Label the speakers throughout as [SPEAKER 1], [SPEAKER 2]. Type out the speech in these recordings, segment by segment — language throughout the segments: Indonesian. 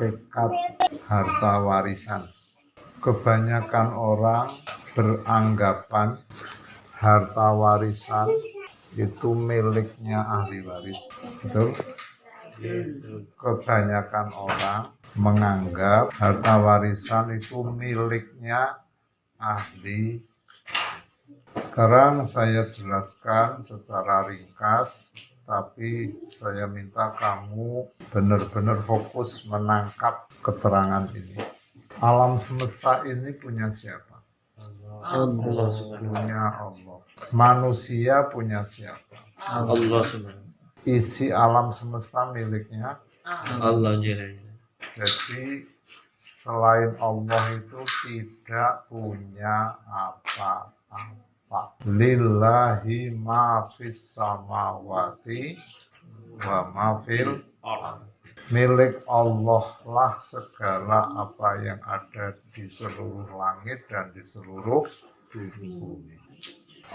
[SPEAKER 1] hakikat harta warisan. Kebanyakan orang beranggapan harta warisan itu miliknya ahli waris. Betul? Kebanyakan orang menganggap harta warisan itu miliknya ahli. Sekarang saya jelaskan secara ringkas, tapi saya minta kamu benar-benar fokus menangkap keterangan ini. Alam semesta ini punya siapa?
[SPEAKER 2] Allah
[SPEAKER 1] Punya Allah. Manusia punya siapa?
[SPEAKER 2] Allah subhanahu.
[SPEAKER 1] Isi alam semesta miliknya
[SPEAKER 2] Allah jalla.
[SPEAKER 1] Jadi selain Allah itu tidak punya apa-apa. Lillahi ma fis samawati wa ma fil ardh. Milik Allah lah segala apa yang ada di seluruh langit dan di seluruh bumi.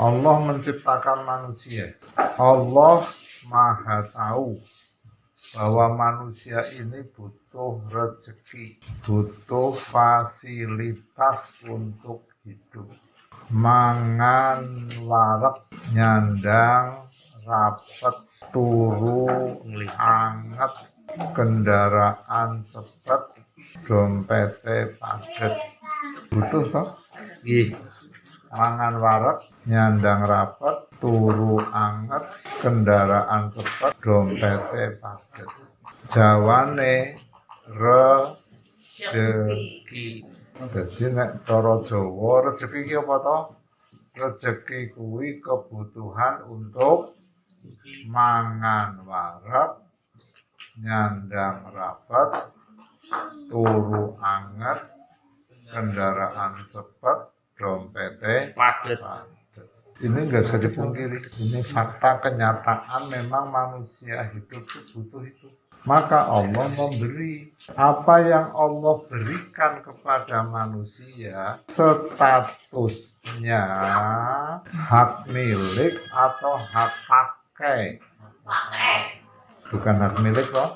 [SPEAKER 1] Allah menciptakan manusia. Allah Maha tahu bahwa manusia ini butuh rezeki, butuh fasilitas untuk hidup. Mangan wareg, nyandang rapet, turu anget, kendaraan cepet, dompete padet. Butuh toh?
[SPEAKER 2] Nggih.
[SPEAKER 1] Mangan wareg, nyandang rapet, turu anget, kendaraan cepet, dompete padet. Jawane rezeki. Jadi nek cara Jawa rezeki ki apa to? Rezeki kuwi kebutuhan untuk mangan wareg, nyandang rapet, turu anget, kendaraan cepet, dompete
[SPEAKER 2] Padet.
[SPEAKER 1] Ini nggak bisa dipungkiri. Ini fakta kenyataan, memang manusia hidup itu butuh itu. Maka Allah memberi. Apa yang Allah berikan kepada manusia statusnya hak milik atau hak pakai. Bukan hak milik loh.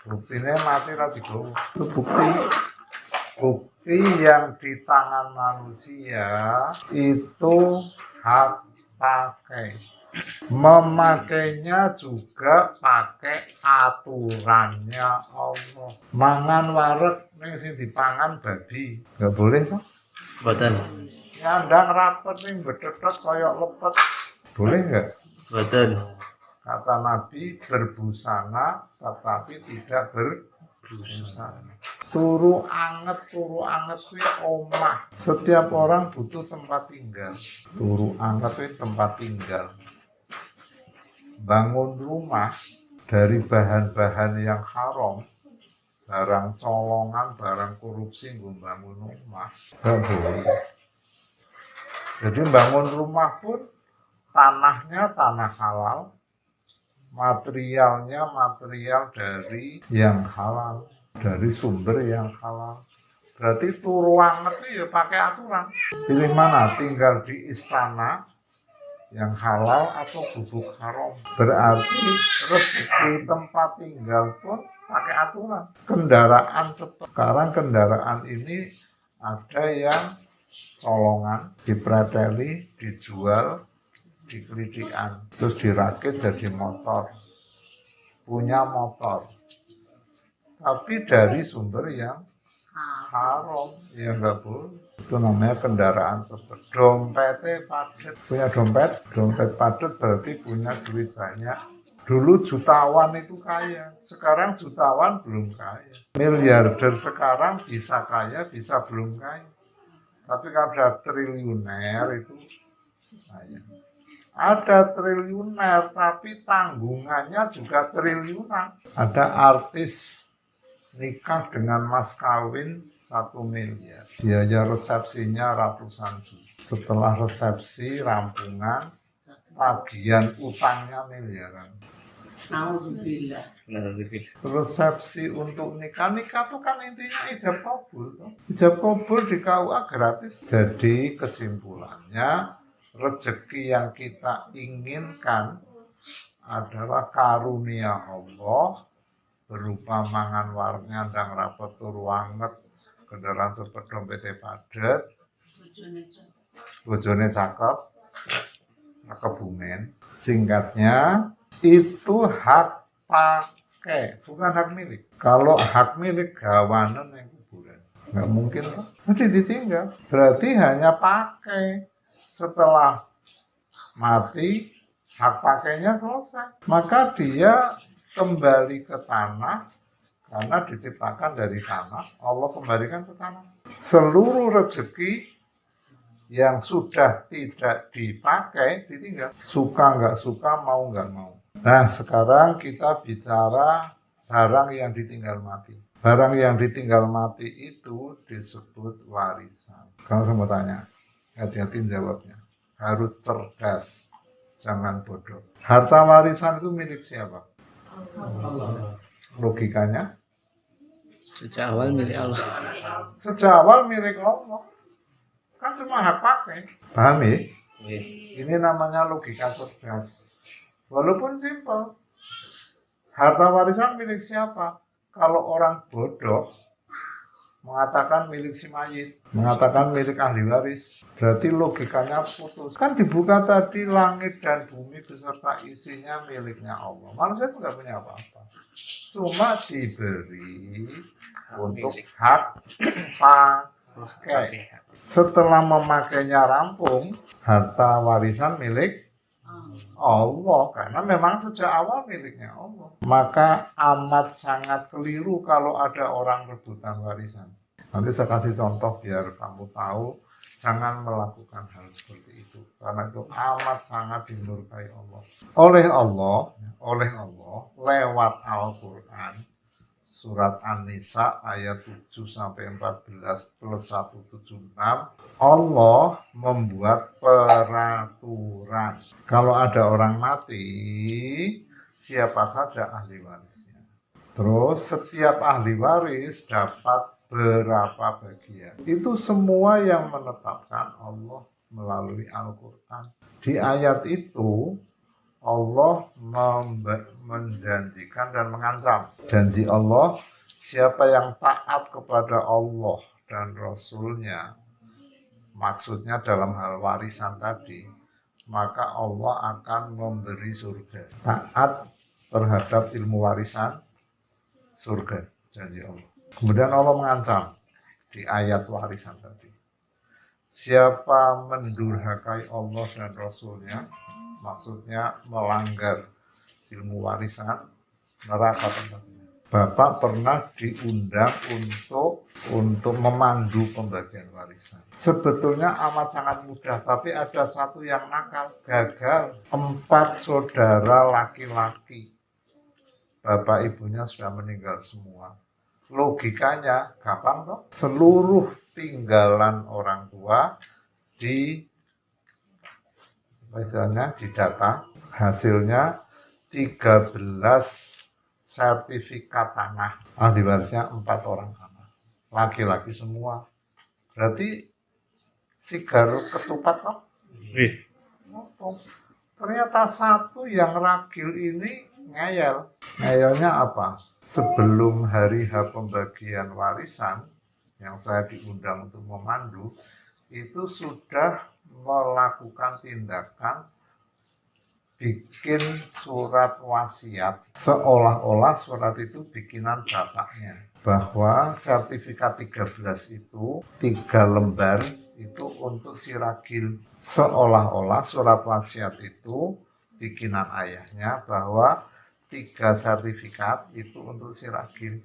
[SPEAKER 1] Buktinya mati rabiku. Itu bukti yang di tangan manusia itu hak pakai. Memakainya juga pakai aturannya Allah. Mangan wareg ning sing dipangan babi, enggak boleh toh?
[SPEAKER 2] Mboten.
[SPEAKER 1] Nyandang rapet ning betetet koyok lepet, boleh enggak?
[SPEAKER 2] Mboten.
[SPEAKER 1] Kata Nabi, berbusana tetapi tidak berbusana. Turu anget kuwi omah. Setiap orang butuh tempat tinggal. Turu anget kuwi tempat tinggal. Bangun rumah dari bahan-bahan yang haram, barang colongan, barang korupsi nggo bangun rumah, enggak boleh. Jadi bangun rumah pun tanahnya tanah halal, materialnya material dari yang halal, dari sumber yang halal. Berarti turu anget itu ya pakai aturan. Pilih mana? Tinggal di istana yang halal atau gubuk haram. Berarti rezeki tempat tinggal pun pakai aturan. Kendaraan cepat. Sekarang kendaraan ini ada yang colongan, dipreteli, dijual, dikelidikan, terus dirakit jadi motor. Punya motor. Tapi dari sumber yang haram, ya enggak boleh. Itu namanya kendaraan cepat. Dompetnya padet. Punya dompet padet berarti punya duit banyak. Dulu jutawan itu kaya, sekarang jutawan belum kaya. Miliarder sekarang bisa kaya, bisa belum kaya. Tapi kalau ada triliuner itu kaya. Ada triliuner tapi tanggungannya juga triliunan. Ada artis nikah dengan mas kawin 1 miliar. Biaya resepsinya ratusan juta. Setelah resepsi rampungan, tagihan utangnya miliaran.
[SPEAKER 2] Alhamdulillah.
[SPEAKER 1] Resepsi untuk nikah itu kan intinya ijab kabul. Ijab kabul di KUA gratis. Jadi kesimpulannya, rezeki yang kita inginkan adalah karunia Allah berupa mangan warnya ndang rapet tur wanget, kendaraan cepet dompete padet, bojone cakep, cakep bumen. Singkatnya itu hak pakai, bukan hak milik. Kalau hak milik gawanen yang kuburan, nggak mungkin kan? Jadi ditinggal. Berarti hanya pakai. Setelah mati, hak pakainya selesai. Maka dia kembali ke tanah karena diciptakan dari tanah. Allah kembalikan ke tanah. Seluruh rezeki yang sudah tidak dipakai ditinggal. Suka nggak suka, mau nggak mau. Nah, sekarang kita bicara barang yang ditinggal mati. Barang yang ditinggal mati itu disebut warisan. Kalau saya mau tanya, hati-hati jawabnya. Harus cerdas, jangan bodoh. Harta warisan itu milik siapa?
[SPEAKER 2] Allah.
[SPEAKER 1] Logikanya?
[SPEAKER 2] Sejak awal milik Allah.
[SPEAKER 1] Sejak awal milik Allah. Kan cuma hak pakai. Paham ya? Ini namanya logika cerdas. Walaupun simpel. Harta warisan milik siapa? Kalau orang bodoh mengatakan milik si mayit, mengatakan milik ahli waris, berarti logikanya putus. Kan dibuka tadi langit dan bumi beserta isinya miliknya Allah. Manusia itu nggak punya apa-apa. Cuma diberi untuk hak pakai. Setelah memakainya rampung, harta warisan milik Allah, karena memang sejak awal miliknya Allah. Maka amat sangat keliru kalau ada orang rebutan warisan. Nanti saya kasih contoh biar kamu tahu, jangan melakukan hal seperti itu, karena itu amat sangat dimurkai Allah. Oleh Allah lewat Al-Quran surat An-Nisa ayat 7-14 plus 176, Allah membuat peraturan. Kalau ada orang mati, siapa saja ahli warisnya. Terus setiap ahli waris dapat berapa bagian. Itu semua yang menetapkan Allah melalui Al-Quran. Di ayat itu Allah menjanjikan dan mengancam. Janji Allah, siapa yang taat kepada Allah dan Rasulnya, maksudnya dalam hal warisan tadi, maka Allah akan memberi surga. Taat terhadap ilmu warisan, surga, janji Allah. Kemudian Allah mengancam di ayat warisan tadi. Siapa mendurhakai Allah dan Rasulnya, maksudnya melanggar ilmu warisan, neraka tempatnya. Bapak pernah diundang untuk memandu pembagian warisan. Sebetulnya amat sangat mudah, tapi ada satu yang nakal, gagal. 4 saudara laki-laki, bapak ibunya sudah meninggal semua. Logikanya gampang toh, seluruh tinggalan orang tua misalnya didata, hasilnya 13 sertifikat tanah. Ahli warisnya 4 orang anak, laki-laki semua. Berarti sigar ketupat toh? Ternyata satu yang ragil ini ngeyel. Ngeyelnya apa? Sebelum hari H pembagian warisan, yang saya diundang untuk memandu, itu sudah melakukan tindakan bikin surat wasiat, seolah-olah surat itu bikinan bapaknya, bahwa sertifikat 13 itu 3 lembar itu untuk si ragil, seolah-olah surat wasiat itu bikinan ayahnya, bahwa 3 sertifikat itu untuk si ragil,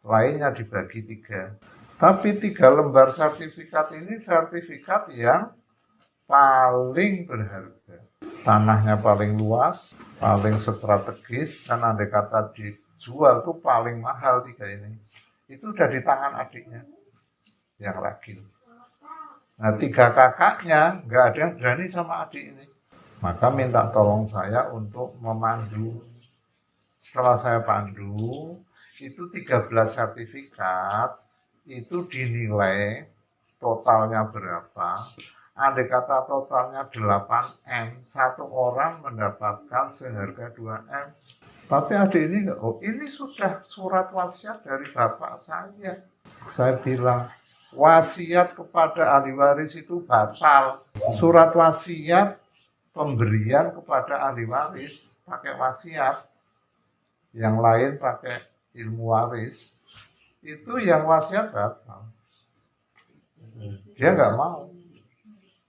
[SPEAKER 1] lainnya dibagi 3. Tapi 3 lembar sertifikat ini sertifikat yang paling berharga. Tanahnya paling luas, paling strategis, dan andai kata dijual tuh paling mahal 3 ini. Itu udah di tangan adiknya yang ragil. Nah 3 kakaknya nggak ada yang berani sama adik ini. Maka minta tolong saya untuk memandu. Setelah saya pandu, itu 13 sertifikat, itu dinilai totalnya berapa, andai kata totalnya 8M, satu orang mendapatkan seharga 2M. Tapi adik ini enggak, oh ini sudah surat wasiat dari bapak saya. Saya bilang, wasiat kepada ahli waris itu batal. Surat wasiat pemberian kepada ahli waris pakai wasiat, yang lain pakai ilmu waris, itu yang wasiat batal. Dia nggak mau,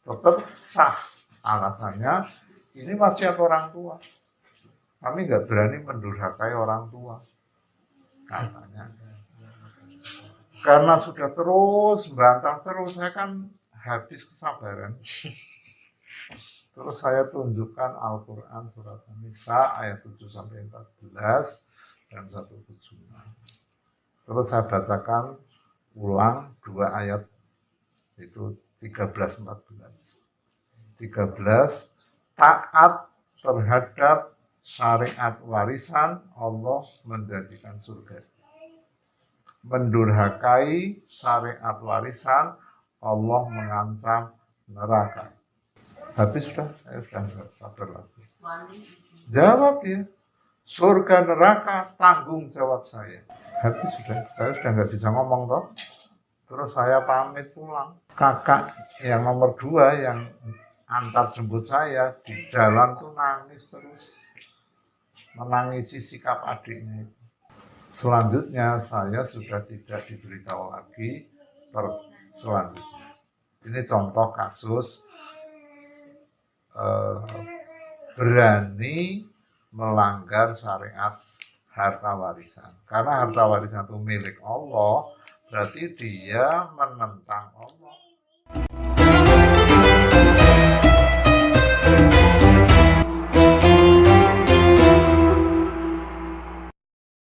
[SPEAKER 1] tetap sah. Alasannya ini wasiat orang tua, kami nggak berani mendurhakai orang tua, katanya. Karena sudah terus bantah terus, saya kan habis kesabaran. Terus saya tunjukkan Al-Quran surat An-Nisa ayat 7-14 dan 176. Terus saya bacakan ulang 2 ayat, itu 13-14. 13, taat terhadap syariat warisan Allah menjadikan surga. Mendurhakai syariat warisan Allah mengancam neraka. Tapi saya sudah nggak sabar lagi. Jawab dia, surga neraka tanggung jawab saya. Habis saya sudah nggak bisa ngomong toh. Terus saya pamit pulang. Kakak yang nomor 2 yang antar jemput saya di jalan tuh nangis terus, menangisi sikap adiknya itu. Selanjutnya saya sudah tidak diberitahu lagi selanjutnya. Ini contoh kasus berani melanggar syariat harta warisan. Karena harta warisan itu milik Allah, berarti dia menentang